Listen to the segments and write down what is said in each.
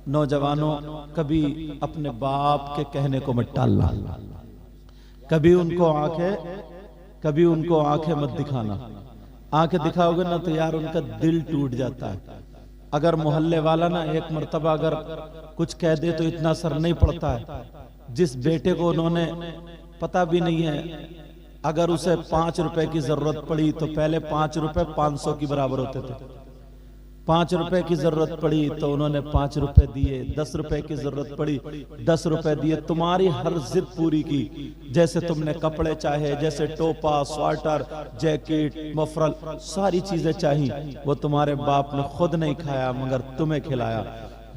नौजवानों, कभी अपने बाप के कहने को मत टालना, कभी उनको आंखें मत दिखाना। आंखें दिखाओगे ना तो यार उनका दिल टूट जाता है। अगर मोहल्ले वाला ना एक मर्तबा अगर कुछ कह दे तो इतना असर नहीं पड़ता है। जिस बेटे को उन्होंने पता भी नहीं है, अगर उसे 5 रुपए की जरूरत पड़ी तो पहले 5 रुपए 500 के बराबर होते थे। 5 रुपए की जरूरत पड़ी तो उन्होंने 5 रुपए दिए। 10 रुपए की जरूरत पड़ी 10 रुपए दिए। तुम्हारी हर जिद पूरी की। जैसे तुमने कपड़े चाहे, जैसे टोपा, स्वेटर, जैकेट, मफरल, सारी चीजें चाही, वो तुम्हारे बाप ने खुद नहीं खाया मगर तुम्हें खिलाया।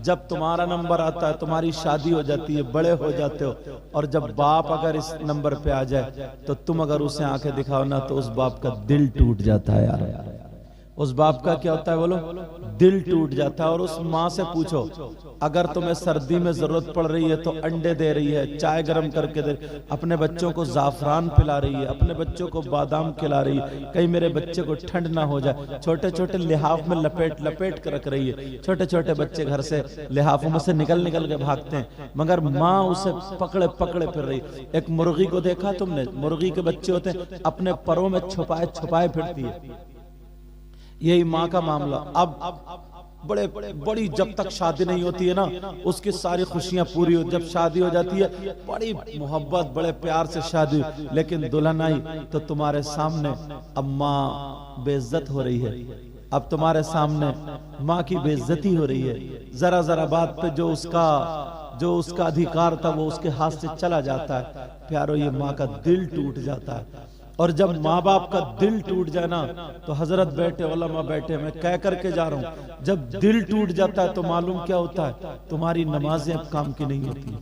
जब तुम्हारा नंबर आता है, तुम्हारी शादी हो जाती है, बड़े हो जाते हो, और जब बाप अगर इस नंबर पे आ जाए तो तुम अगर उसे आंखें दिखाओ ना तो उस बाप का दिल टूट जाता है यार। उस बाप का क्या होता है बोलो? दिल टूट जाता है। और उस माँ से पूछो, अगर तुम्हें सर्दी में जरूरत पड़ रही है तो अंडे दे रही है, चाय गर्म करके दे, अपने बच्चों को जाफरान पिला रही है, अपने बच्चों को बादाम खिला रही है, कहीं मेरे बच्चे को ठंड ना हो जाए, छोटे छोटे लिहाफ में लपेट लपेट कर रख रही है। छोटे छोटे बच्चे घर से लिहाफों में से निकल निकल के भागते हैं, मगर माँ उसे पकड़े पकड़े फिर रही। एक मुर्गी को देखा तुमने? मुर्गी के बच्चे होते हैं, अपने परों में छुपाए छुपाए फिरती है। यही माँ का मामला। अब बड़ी जब तक शादी नहीं होती है ना, उसकी सारी खुशियां पूरी हो। जब शादी हो जाती है, बड़ी मोहब्बत, बड़े प्यार से शादी, लेकिन दुल्हन आई तो तुम्हारे सामने अब माँ बेइज्जत हो रही है। अब तुम्हारे सामने माँ की बेइज्जती हो रही है। जरा जरा बात पे जो उसका अधिकार था वो उसके हाथ से चला जाता है। प्यारो, ये माँ का दिल टूट जाता है। और जब माँ बाप का दिल टूट जाए ना तो हजरत बैठे, उलमा बैठे, मैं कह करके जा रहा हूं, जब दिल टूट जाता है तो मालूम क्या होता है? तुम्हारी नमाजें अब काम की नहीं होती,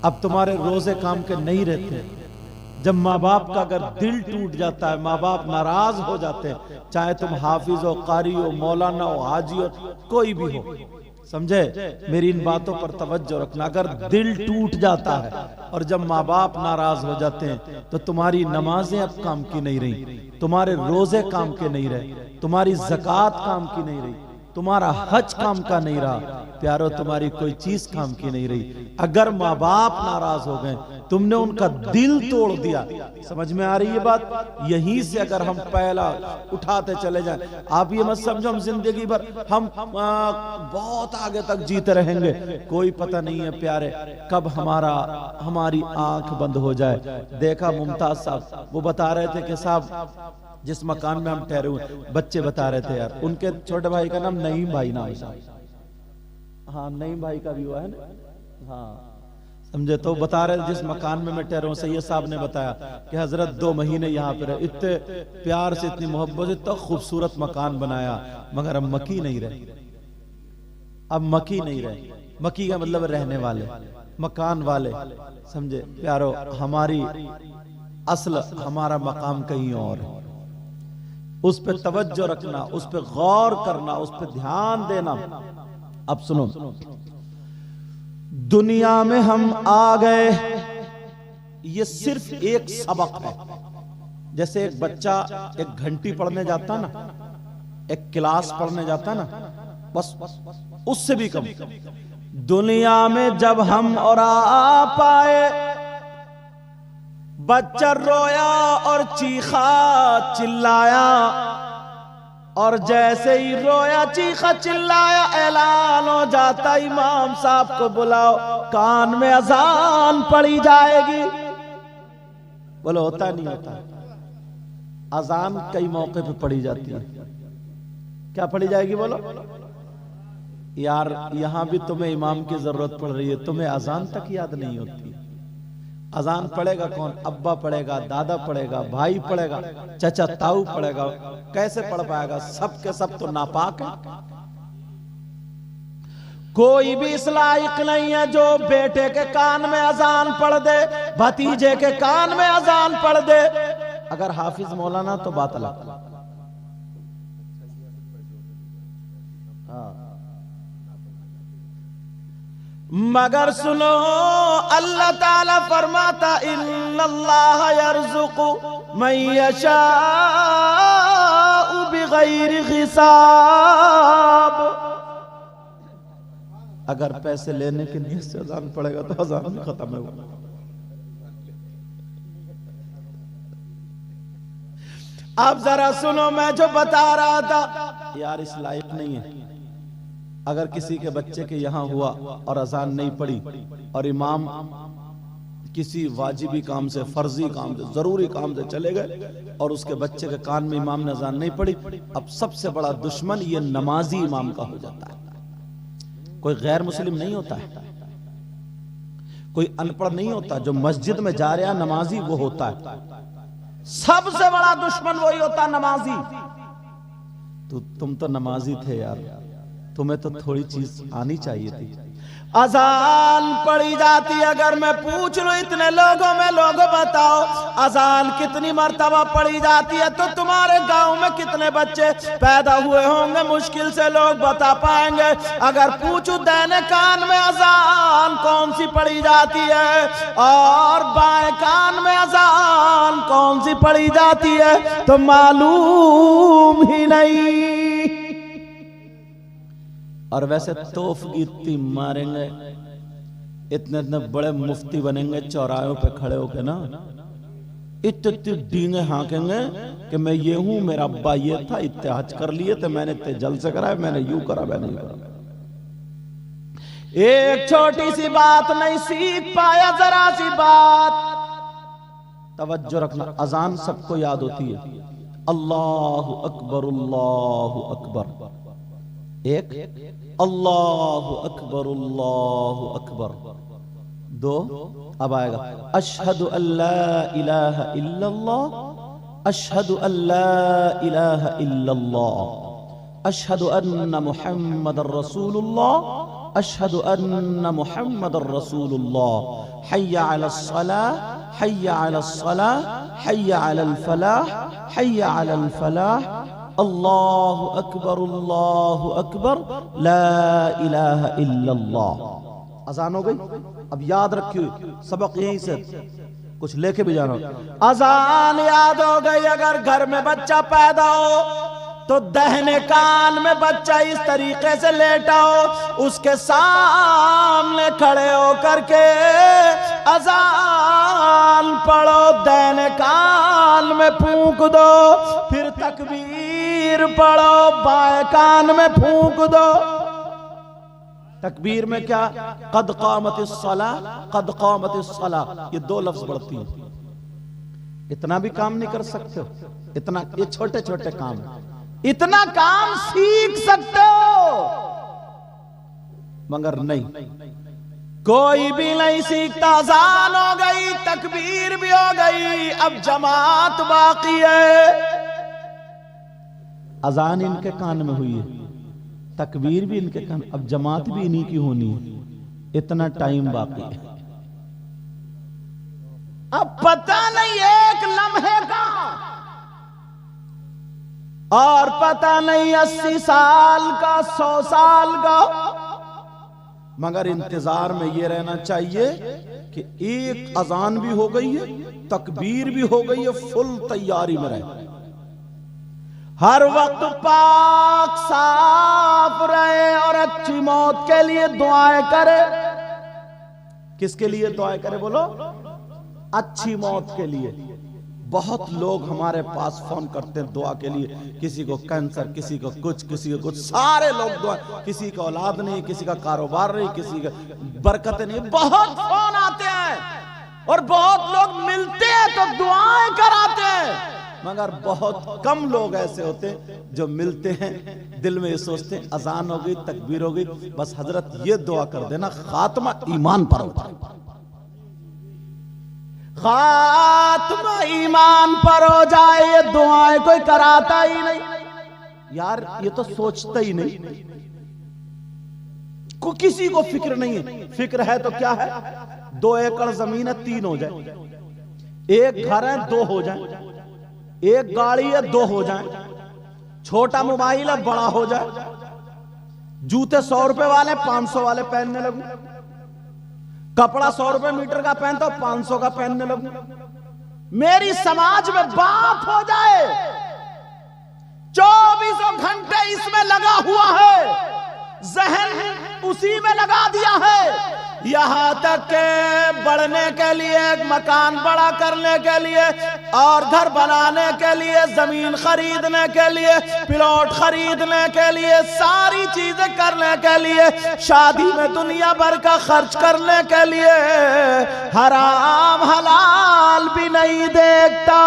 अब तुम्हारे रोजे काम के नहीं रहते। जब माँ बाप का अगर दिल टूट जाता है, माँ बाप नाराज हो जाते हैं, चाहे तुम हाफिज हो, कारी हो, मौलाना हो, हाजी हो, कोई भी हो, समझे? मेरी इन बातों पर तवज्जो रखना। अगर दिल टूट जाता है और जब माँ बाप नाराज हो जाते हैं तो तुम्हारी नमाजें अब काम की नहीं रही, तुम्हारे रोजे काम के नहीं रहे, तुम्हारी ज़कात काम की नहीं रही, तुम्हारा हज काम का नहीं रहा। प्यारो, तुम्हारी कोई चीज काम की नहीं रही। अगर माँ बाप नाराज हो गए, तुमने उनका दिल तोड़ दिया। समझ में आ रही है बात? यहीं से अगर हम पहला उठाते चले जाएं, आप ये मत समझो हम जिंदगी भर हम बहुत आगे तक जीते रहेंगे, कोई पता नहीं है प्यारे कब हमारी आंख बंद हो जाए। देखा मुमताज साहब, वो बता रहे थे कि साहब जिस मकान में हम ठहरे हुए, बच्चे बता रहे थे यार, उनके छोटे भाई का नाम नईम भाई नाम है। हाँ, नईम भाई का भी हुआ है ना, हाँ, समझे? तो बता रहे जिस मकान में मैं ठहरा हूं, सैयद साहब ने बताया कि हजरत 2 महीने यहाँ पे रहे, इतने प्यार से, इतनी मोहब्बत से, इतना खूबसूरत मकान बनाया, मगर अब मकी नहीं रहे। अब मकी नहीं रहे। मकी का मतलब रहने वाले, मकान वाले, समझे प्यारो? हमारी असल, हमारा मकाम कहीं और है। उस पे तवज्जो रखना, उस पे गौर करना, उस पे ध्यान देना। अब सुनो, दुनिया में हम आ गए, ये सिर्फ एक सबक है। जैसे एक बच्चा एक घंटी पढ़ने जाता ना, एक क्लास पढ़ने जाता ना, बस उससे भी कम। दुनिया में जब हम और आ पाए, बच्चा रोया और चीखा चिल्लाया, और जैसे ही रोया चीखा चिल्लाया, ऐलान हो जाता इमाम साहब को बुलाओ, कान में अजान पड़ी जाएगी। बोलो होता नहीं होता? अजान कई मौके पे पड़ी जाती है। क्या पड़ी जाएगी बोलो? यार यहां भी तुम्हें इमाम की जरूरत पड़ रही है, तुम्हें अजान तक याद नहीं होती। अजान पढ़ेगा कौन? अब्बा पढ़ेगा, दादा पढ़ेगा, भाई पढ़ेगा, चाचा ताऊ पढ़ेगा, कैसे पढ़ पाएगा? सब के सब तो नापाक है। कोई भी इस लायक नहीं है जो बेटे के कान में अजान पढ़ दे, भतीजे के कान में अजान पढ़ दे। अगर हाफिज मौलाना तो बात अलग। मगर सुनो, अल्लाह ताला फरमाता इन्नल्लाह यर्ज़ुक़ु मन यशाअ बिग़ैरि हिसाब। अगर पैसे लेने की नीयत से अजान पड़ेगा तो अजान खत्म है। अब जरा सुनो, मैं जो बता रहा था यार इस लायक नहीं है। अगर किसी के बच्चे के यहां हुआ और अजान नहीं पड़ी और इमाम किसी वाजिबी काम से, फर्जी काम से, जरूरी काम से चले गए और उसके बच्चे के कान में इमाम ने अजान नहीं पड़ी, अब सबसे बड़ा दुश्मन ये नमाजी इमाम का हो जाता है। कोई गैर मुस्लिम नहीं होता है, कोई अनपढ़ नहीं होता, जो मस्जिद में जा रहा नमाजी वो होता है। सबसे बड़ा दुश्मन वही होता नमाजी। तो तुम तो नमाजी थे यार, तुम्हें तो थोड़ी चीज आनी चाहिए थी। अजान पढ़ी जाती, अगर मैं पूछ लूं इतने लोगों में, लोगों बताओ अजान कितनी मर्तबा पढ़ी जाती है, तो तुम्हारे गांव में कितने बच्चे पैदा हुए होंगे, मुश्किल से लोग बता पाएंगे। अगर पूछूं दाहिने कान में अजान कौन सी पढ़ी जाती है और बाएं कान में अजान कौन सी पढ़ी जाती है, तो मालूम ही नहीं। और वैसे तोफ गीती मारेंगे, इतने इतने बड़े मुफ्ती बनेंगे चौराहों पे खड़े होके ना, इतनी डींगे हाँकेंगे कि मैं ये हूं, मेरा अब्बा ये था, इतने हज कर लिए थे मैंने, इतने जल से कराए, मैंने यूं करा, मैंने यूं करा। एक छोटी सी बात नहीं सीख पाया, जरा सी बात तवज्जो रखना। अजान सबको याद होती है, अल्लाहु अकबर, अल्लाहु अकबर। एक अल्लाहु अकबर, अल्लाहु अकबर। दो, अब आएगा अशहदु अल्ला इलाहा इल्लल्लाह, अशहदु अल्ला इलाहा इल्लल्लाह, अशहदु अन्ना मुहम्मदर रसूलुल्लाह, अशहदु अन्ना मुहम्मदर रसूलुल्लाह, हय्या अलस सलाह, हय्या अलस सलाह, हय्या अलल फलाह, हय्या अलल फलाह, अल्लाहु अकबर, अल्लाहु अकबर, ला इलाहा इल्लल्लाह। अजान हो गई। अब याद रखिए, सबक यहीं से कुछ लेके भी जाना। अजान याद हो गई। अगर घर में बच्चा पैदा हो तो दाहिने कान में बच्चा इस तरीके से लेटा हो, उसके सामने खड़े होकर के अजान पढ़ो, दाहिने कान में फूंक दो, फिर तकबीर पढ़ो, बाएं कान में फूंक दो। तकबीर में क्या, कद कामतिस सलाह, कद कामतिस सलाह, ये दो लफ्ज बढ़ती हैं। इतना भी काम नहीं कर सकते हो, इतना, ये छोटे छोटे काम, इतना काम सीख सकते हो मगर नहीं, कोई भी नहीं सीखता। अजान हो गई, तकबीर भी हो गई, अब जमात बाकी है। अजान इनके कान में हुई है, तकबीर भी इनके कान, अब जमात भी इन्हीं की होनी है, इतना टाइम बाकी है। अब पता नहीं एक लम्हे का और पता नहीं 80 साल का, 100 साल का, मगर इंतजार में ये रहना चाहिए कि एक अजान भी हो गई है, तकबीर भी हो गई है, फुल तैयारी में रहे, हर वक्त पाक साफ रहे और अच्छी मौत के लिए दुआएं करे। किसके लिए दुआएं करे बोलो? अच्छी मौत के लिए। बहुत लोग हमारे पास फोन करते हैं दुआ के लिए, किसी को कैंसर, किसी को कुछ, किसी को कुछ, सारे लोग दुआ, किसी का औलाद नहीं, किसी का कारोबार नहीं, किसी का बरकत नहीं, बहुत फोन आते हैं और बहुत लोग मिलते हैं तो दुआएं कराते हैं, मगर बहुत कम लोग ऐसे होते हैं जो मिलते हैं दिल में ये सोचते हैं अजान हो गई, तकबीर हो गई, बस हजरत ये दुआ कर देना खात्मा ईमान पर होता है, खात्मा ईमान पर हो जाए। ये दुआएं कोई कराता ही नहीं यार, ये तो सोचता ही नहीं, को किसी को फिक्र नहीं है। फिक्र है तो क्या है, 2 एकड़ जमीन है 3 हो जाए, एक घर है 2 हो जाए, एक गाड़ी है 2 हो जाए, छोटा मोबाइल है बड़ा हो जाए, जूते 100 रुपए वाले 500 वाले पहनने लगूं, कपड़ा 100 रुपए मीटर का पहनता हूं 500 का पहनने लगूं, मेरी समाज में बात हो जाए, 24 घंटे इसमें लगा हुआ है, जहन उसी में लगा दिया है। यहां तक के बढ़ने के लिए, एक मकान बड़ा करने के लिए और घर बनाने के लिए, जमीन खरीदने के लिए, प्लॉट खरीदने के लिए, सारी चीजें करने के लिए, शादी में दुनिया भर का खर्च करने के लिए हराम हलाल भी नहीं देखता,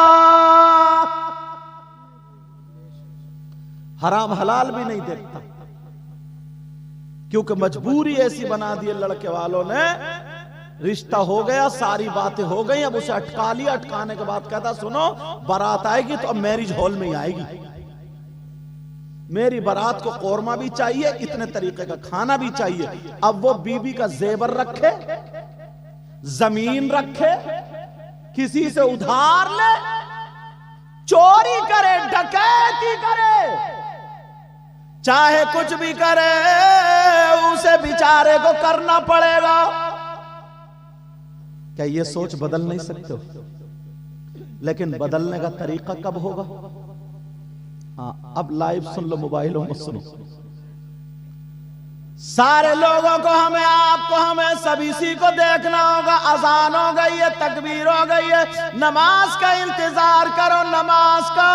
हराम हलाल भी नहीं देखता, क्योंकि मजबूरी ऐसी बना दी लड़के वालों ने। रिश्ता हो गया, सारी बातें हो गई, अब उसे अटका लिया। अटकाने के बाद कहता सुनो बारात आएगी तो अब मैरिज हॉल में ही आएगी, मेरी बारात को कौरमा भी चाहिए, इतने तरीके का खाना भी चाहिए। अब वो बीबी का जेवर रखे, जमीन रखे, किसी से उधार ले, चोरी करे, डकैती करे, चाहे कुछ भी करे, उसे बेचारे को करना पड़ेगा। क्या ये सोच बदल नहीं सकते हो? लेकिन बदलने का तरीका कब होगा? हाँ, अब लाइव सुन लो, मोबाइलों में सुनो। सारे लोगों को, हमें, आपको, हमें सभी सी को देखना होगा। अजान हो गई है, तकबीर हो गई है, नमाज का इंतजार करो, नमाज का,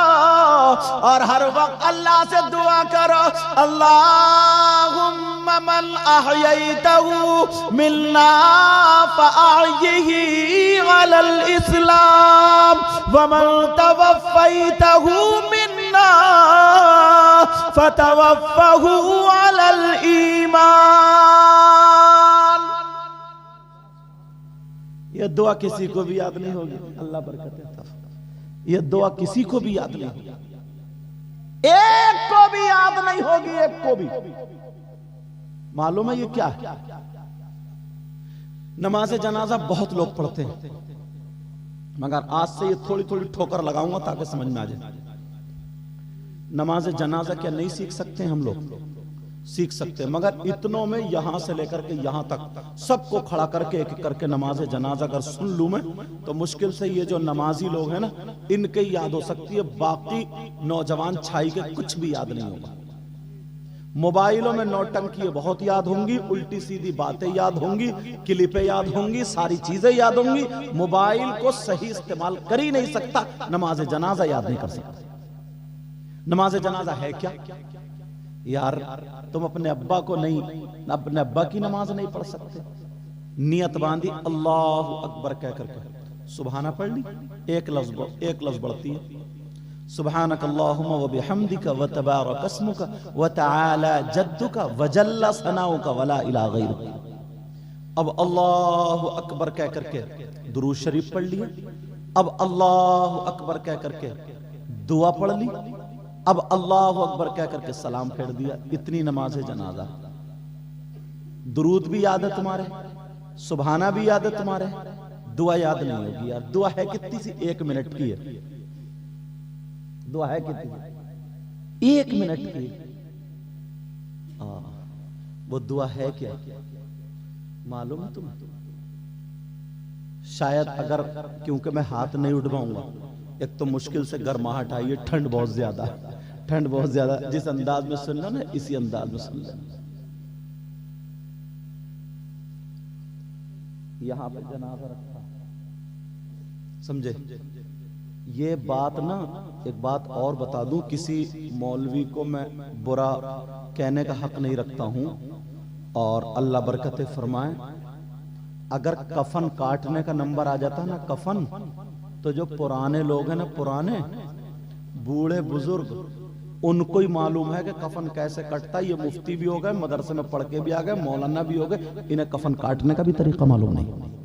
और हर वक्त अल्लाह से दुआ करो। अल्लाहुम्मा मन अहयैतहु मिन्ना फअहयिही अलल इस्लाम व मन तवफ़्फ़ैतहु मिन्ना फतवफ़्फ़हु अलल ईमान। यह दुआ किसी को भी याद नहीं होगी, अल्लाह बरकत देता। यह दुआ किसी को भी याद नहीं होगी, एक को भी याद नहीं होगी, एक को भी। मालूम है ये क्या है? नमाज जनाजा बहुत लोग पढ़ते हैं, मगर आज से ये थोड़ी थोड़ी ठोकर लगाऊंगा ताकि समझ में आ जाए। नमाज जनाजा क्या नहीं सीख सकते हम लोग? सीख सकते हैं, मगर इतनों में यहां से लेकर के यहां तक सबको खड़ा करके एक एक करके नमाज जनाजा अगर सुन लूं मैं, तो मुश्किल से ये जो नमाजी लोग हैं ना, इनके याद हो सकती है, बाकी नौजवान छाई के कुछ भी याद नहीं होगा। मोबाइलों में नौटंकी बहुत याद होंगी, उल्टी सीधी बातें याद होंगी, क्लिपें याद होंगी, सारी चीजें याद होंगी। मोबाइल को सही इस्तेमाल कर ही नहीं सकता, नमाज जनाजा याद नहीं कर सकता। नमाज जनाजा है क्या यार? तुम अपने अब्बा को नहीं, अपने अब्बा की नमाज नहीं पढ़ सकते? नियत बांधी, अल्लाहु अकबर कह करके सुबहाना पढ़ ली, एक लफ्ज बढ़ती है, सुबहानक अल्लाहुम्मा व बिहम्दिका व तबारक अस्मुका व तआला जद्दुका व जल्ला सनाउका वला इलाहा गैरुका। अब अल्लाहु अकबर कह करके दुरूद शरीफ पढ़ लिया, अब अल्लाहु अकबर कह करके दुआ पढ़ ली, अब अल्लाहु अकबर कह करके सलाम फेर दिया। इतनी नमाज है जनाजा। दुरूद भी याद है तुम्हारे, सुबहाना भी याद है तुम्हारे, दुआ याद नहीं होगी यार। दुआ है कितनी सी? 1 मिनट की है दुआ, है कितनी? 1 मिनट की। वो दुआ है क्या मालूम है तुम्हें? शायद अगर, क्योंकि मैं हाथ नहीं उठवाऊंगा, एक तो मुश्किल से गर्माहट आई है, ठंड बहुत ज्यादा, ठंड बहुत ज्यादा। जिस अंदाज में सुनना ना, इसी अंदाज में सुन लेना। यहां पे जनाजा रखा, समझे? ये बात ना, एक बात और बता दूं, किसी मौलवी को मैं बुरा कहने का हक नहीं रखता हूं, और अल्लाह बरकत फरमाए, अगर कफन काटने का नंबर आ जाता ना, कफन, तो जो पुराने लोग हैं ना, पुराने बूढ़े बुजुर्ग, उनको ही मालूम है कि कफन कैसे कटता है। ये मुफ्ती भी हो गए, मदरसे में पढ़ के भी आ गए, मौलाना भी हो गए, इन्हें कफन काटने का भी तरीका मालूम नहीं।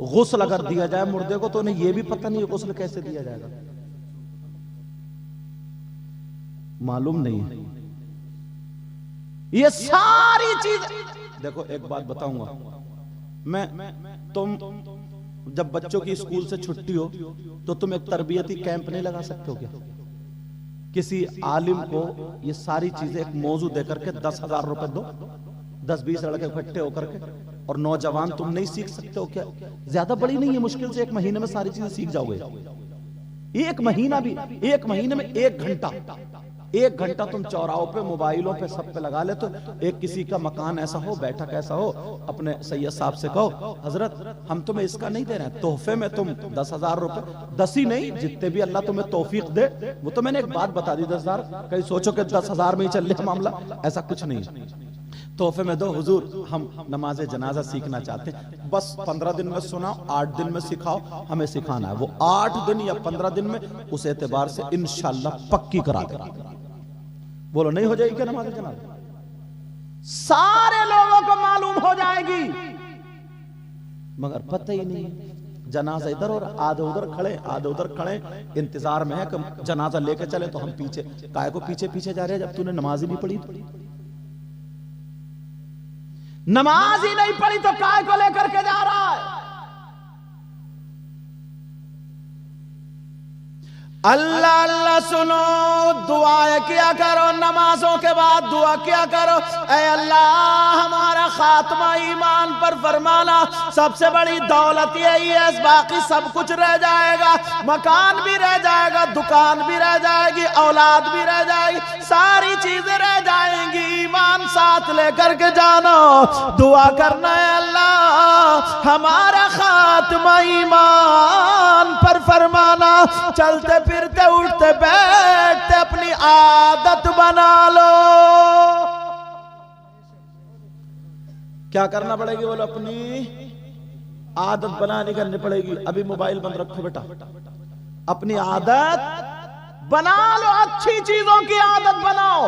गुस्ल अगर दिया जाए मुर्दे को, तो उन्हें यह भी पता नहीं गुस्ल कैसे दिया जाएगा, मालूम नहीं है। ये सारी चीज देखो, एक बात बताऊंगा मैं, तुम जब बच्चों की स्कूल से छुट्टी हो तो तुम एक तरबियती कैंप नहीं लगा सकते हो क्या? किसी आलिम को ये सारी चीजें एक मौजू देकर के 10,000 रुपए दो, 10-20 लड़के इकट्ठे होकर के, और नौजवान तुम नहीं सीख सकते हो क्या? ज्यादा बड़ी नहीं है, मुश्किल से 1 महीने में सारी चीजें सीख जाओगे। 1 महीना भी, 1 महीने में 1 घंटा, 1 घंटा तुम चौराहों पे, मोबाइलों पे, सब पे लगा ले। तो एक किसी का मकान ऐसा हो, बैठक ऐसा हो, अपने सैयद साहब से कहो, हजरत हम तुम्हें इसका नहीं दे रहे हैं, तोहफे में तुम 10,000 रुपए, 10 ही नहीं, जितने भी अल्लाह तुम्हें तौफीक दे। वो तो मैंने एक बात बता दी, 10,000, कहीं सोचो कि 10,000 में ही चल रहा मामला, ऐसा कुछ नहीं। तोहफे में दो, हुजूर हम नमाज जनाजा सीखना चाहते हैं, बस 15 दिन में सुनाओ, 8 दिन में सिखाओ, हमें सिखाना है। वो 8 दिन या 15 दिन में उस एतबार से इंशाअल्लाह पक्की करा देगा। बोलो नहीं हो जाएगी क्या नमाज जनाजा? सारे लोगों को मालूम हो जाएगी, मगर पता ही नहीं। जनाजा इधर और आधे उधर खड़े, आधे उधर खड़े, इंतजार में है कि जनाजा लेके चले तो हम पीछे। काहे को पीछे पीछे जा रहे हैं जब तूने नमाज ही नहीं पढ़ी? नमाज ही नहीं पढ़ी तो काय को लेकर के जा रहा है? अल्लाह अल्लाह सुनो, दुआएं किया करो, नमाजों के बाद दुआ किया करो, ऐ अल्लाह हमारा खात्मा ईमान पर फरमाना। सबसे बड़ी दौलत यही है, बाकी सब कुछ रह जाएगा, मकान भी रह जाएगा, दुकान भी रह जाएगी, औलाद भी रह जाएगी, सारी चीजें रह जाएंगी, ईमान साथ लेकर के जानो। दुआ करना है अल्लाह हमारा खात्मा ईमान पर फरमाना। चलते फिरते उठते बैठते अपनी आदत बना लो। क्या करना पड़ेगी? बोलो अपनी आदत बनाने करनी पड़ेगी। अभी मोबाइल बंद रखो बेटा, अपनी आदत बना लो, अच्छी चीजों की आदत बनाओ।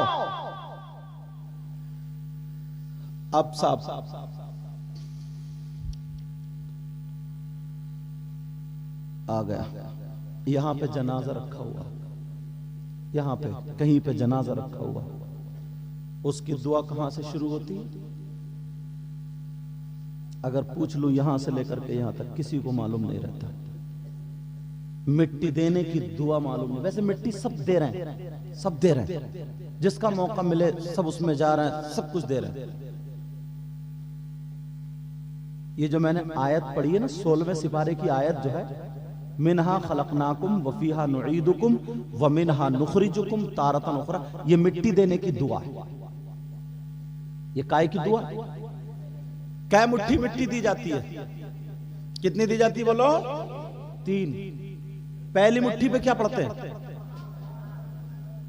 अब साहब आ गया, यहां पे जनाजा रखा हुआ, यहां पे कहीं पे जनाजा रखा हुआ, उसकी दुआ कहां से शुरू होती है? अगर पूछ लूं यहां से लेकर के यहां तक, किसी को मालूम नहीं रहता। मिट्टी देने की दुआ मालूम है। वैसे मिट्टी सब दे रहे हैं, सब दे रहे हैं, जिसका मौका मिले सब उसमें जा रहे हैं, सब कुछ दे रहे हैं। ये जो मैंने आयत पढ़ी है ना, 16वें सिपारे की आयत जो है, मिनहा खलकनाकुम वफीहा नुईदुकुम व मिनहा नुखरिजुकुम तारतन उखरा, ये मिट्टी देने की दुआ है। ये काय की दुआ? कै मुट्ठी मिट्टी दी जाती है? कितनी दी जाती है बोलो? 3। पहली मुट्ठी पे क्या पढ़ते हैं?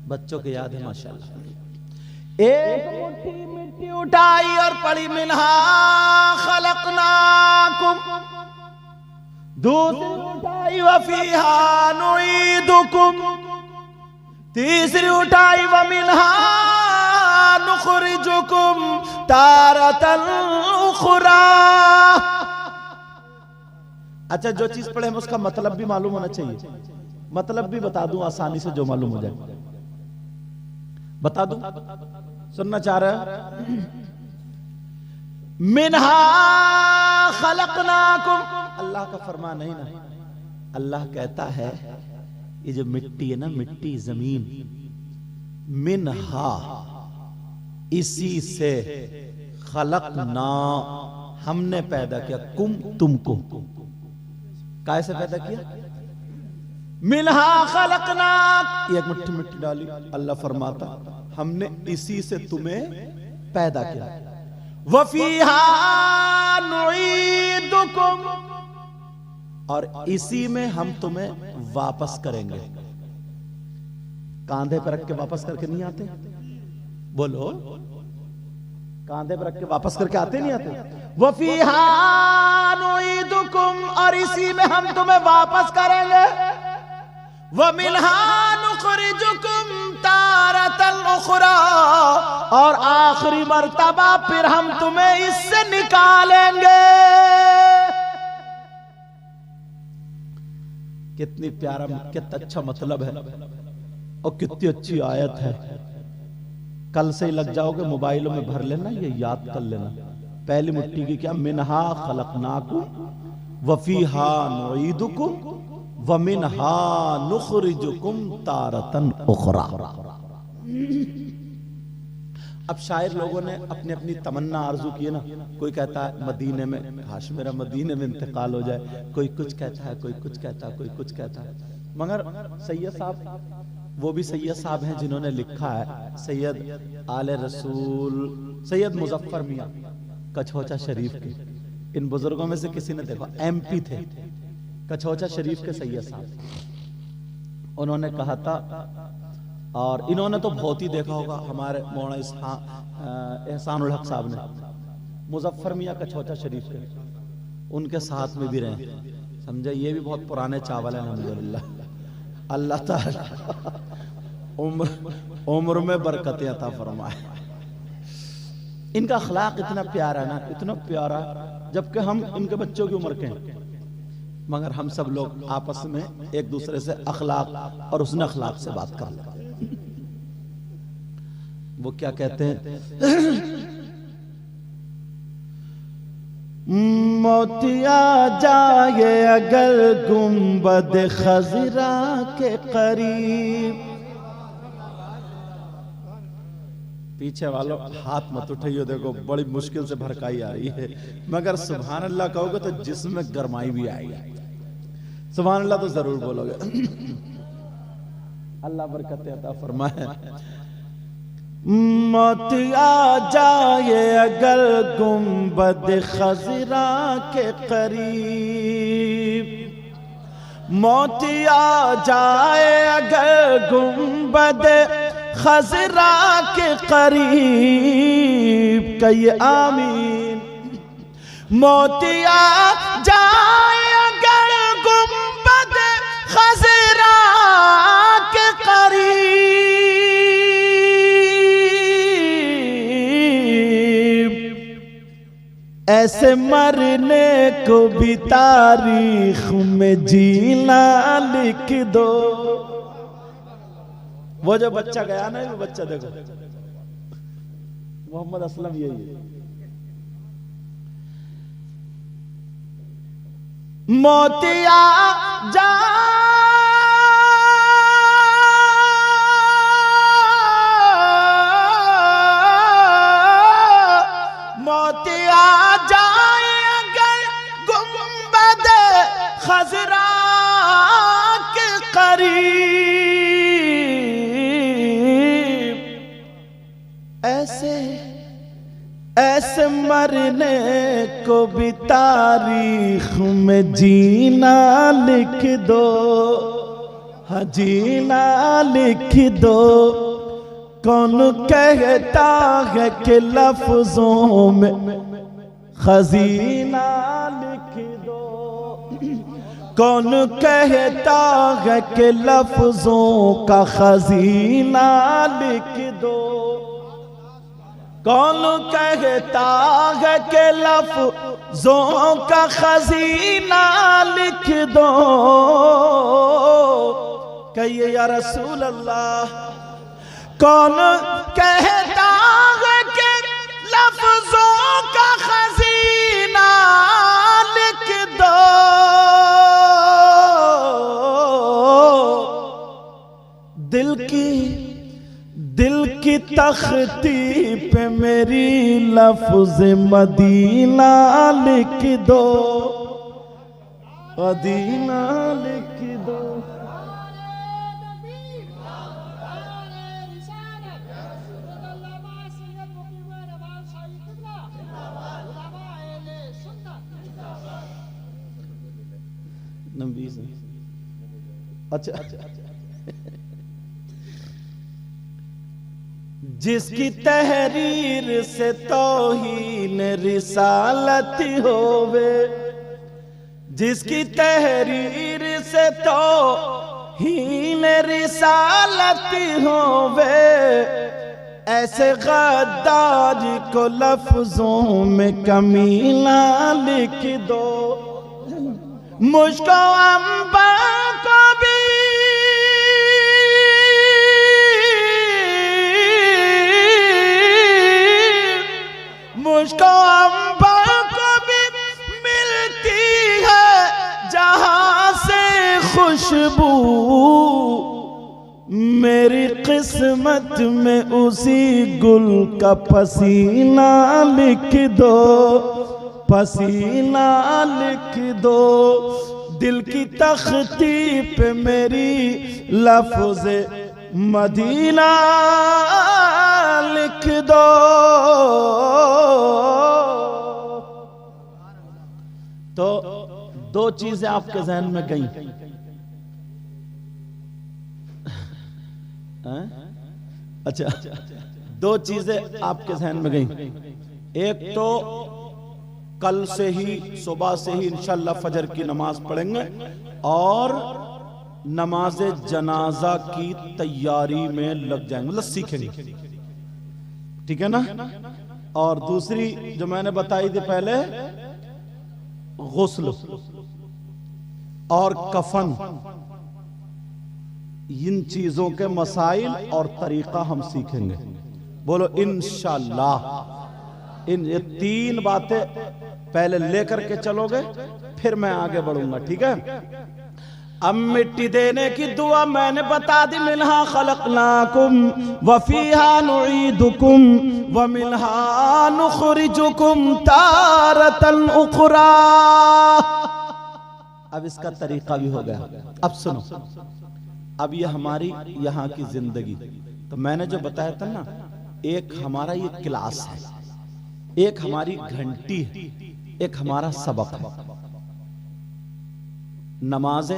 बच्चों के याद है माशाल्लाह। एक मुट्ठी मिट्टी उठाई और पढ़ी मिनहा खलकनाकुम, दूसरी उठाई वफीहा नुईदुकुम, तीसरी उठाई व मिनहा नुखरिजुकुम तारतन उखरा। अच्छा, जो चीज पढ़े हम उसका मतलब भी मालूम होना चाहिए। मतलब भी बता दूं आसानी से, जो मालूम हो जाए बता दूं, सुनना चाह रहे? मिनहा खलकनाकुम, अल्लाह का फरमान नहीं ना। अल्लाह कहता है ये जो मिट्टी है ना, मिट्टी जमीन, मिनहा, इसी से खलकना, हमने पैदा किया, कुम, तुमको। कैसे पैदा किया? मिनहा खलकना, एक मुट्ठी मिट्टी डाली, अल्लाह फरमाता हमने इसी से तुम्हें पैदा किया। वफीहा नुईदुकुम, और इसी में हम तुम्हें वापस करेंगे। कांधे पर रख के वापस करके नहीं आते? बोलो, कांधे पर रख के वापस करके आते नहीं आते? वफीहा नुईदुकुम, और इसी में हम तुम्हें वापस करेंगे। वमिनहा नुखरिजुकुम तारतन उखरा, और आखिरी मर्तबा फिर हम तुम्हें इससे निकालेंगे। कितनी प्यारा, कितना अच्छा मतलब है, और कितनी अच्छी आयत है। कल से ही लग जाओगे, मोबाइलों में भर लेना, ये याद कर लेना। पहली मुट्ठी की क्या? मिनहा खलकनाकुम वफीहा नुईदुकुम व मिनहा नुखरिजुकुम तारतन उखरा। अब शायर लोगों ने अपनी अपनी तमन्ना आरजू की है ना। कोई कहता है मदीने में, काश मेरा मदीने में इंतकाल हो जाए। कोई कुछ कहता है, कोई कुछ कहता है, कोई कुछ कहता है। मगर सैयद साहब वो भी सैयद साहब हैं जिन्होंने लिखा है, सैयद आले रसूल सैयद मुजफ्फर मियाँ कछौचा शरीफ के। इन बुजुर्गों में से किसी ने देखा, MP थे, कछौचा शरीफ के सैयद साहब। उन्होंने कहा था, और इन्होंने तो बहुत ही देखा होगा, हमारे मौलाना एहसानुल हक साहब ने मुजफ्फर मियाँ कछौचा शरीफ के, उनके साथ में भी रहे, समझे। ये भी बहुत पुराने चावल है अल्हम्दुलिल्लाह। अल्लाह ताला उम्र में बरकतें अता फरमाए। इनका अखलाक इतना प्यारा ना, इतना प्यारा, जबकि हम इनके बच्चों की उम्र के हैं, मगर हम सब लोग आपस में एक दूसरे से अखलाक और उसने अखलाक से बात कर लेते हैं। वो क्या कहते हैं, मोतिया जाए अगर गुंबद खजरा के करीब। पीछे वालों हाथ मत उठाइए, देखो बड़ी मुश्किल से भरकाई आ रही है, मगर सुभान अल्लाह कहोगे तो जिसमें गरमाई भी आएगी। सुभान अल्लाह तो जरूर बोलोगे। अल्लाह बरकत अता फरमाए। मोतिया जाए अगर गुंबद खजरा के करीब, मोतिया जाए अगर गुंबद खजरा के करीब, कहिए आमीन। मोतिया जाए अगर गुंबद खजरा के करीब, ऐसे मरने को भी तारीख में जीना लिख दो। वो जो बच्चा गया ना, वो बच्चा देखो मोहम्मद असलम, यही है। मोतिया जा मोतिया जाए अगर गुंबद खजरा के करीब, ऐसे मरने को भी तारीख में जीना लिख दो। हाँ जीना लिख दो। कौन कहता है कि लफ्जों में खजीना लिख दो। कौन कहता है कि लफ्जों का खजीना लिख दो। कौन कहता है कि लफ्जों का खजीना लिख दो। कहिए या रसूल अल्लाह। कौन कहता है कि लफ्जों का खजीना लिख दो। दिल की तख्ती पे मेरी लफ्ज मदीना लिख दो। मदीना लिख दो। अच्छा जिसकी तहरीर से तौहीन रिसालत होवे। जिसकी तहरीर से तौहीन रिसालत होवे। ऐसे गद्दार को लफ्जों में कमीना लिख दो। मुझको अम्बा को भी मुझको अम्बा को भी मिलती है जहां से खुशबू। मेरी किस्मत में उसी गुल का पसीना लिख दो। पसीना लिख दो। दिल की तख्ती पे मेरी लफ्ज़ मदीना लिख दो। तो दो चीजें आपके जहन में गई। अच्छा, दो चीजें आपके जहन में गई। एक तो कल से ही सुबह से ही इंशाअल्लाह फजर की नमाज पढ़ेंगे और नमाज जनाजा की तैयारी में लग जाएंगे, मतलब सीखेंगे, ठीक है ना। और दूसरी जो मैंने बताई थी पहले, गुस्ल और कफन, इन चीजों के मसाइल और तरीका हम सीखेंगे। बोलो इंशाअल्लाह। ये तीन बातें पहले लेकर के चलोगे, फिर मैं आगे बढ़ूंगा, ठीक है। अब मिट्टी देने की दुआ मैंने बता दी। मिन्हा खलकनाकुम व फीहा नुईदुकुम व मिन्हा नुखरिजुकुम तारतन उखरा। अब इसका तरीका भी हो गया। अब सुनो, अब ये हमारी यहाँ की जिंदगी, तो मैंने जो बताया था ना, एक हमारा ये क्लास है, एक हमारी घंटी है, एक हमारा सबक है। नमाज़ें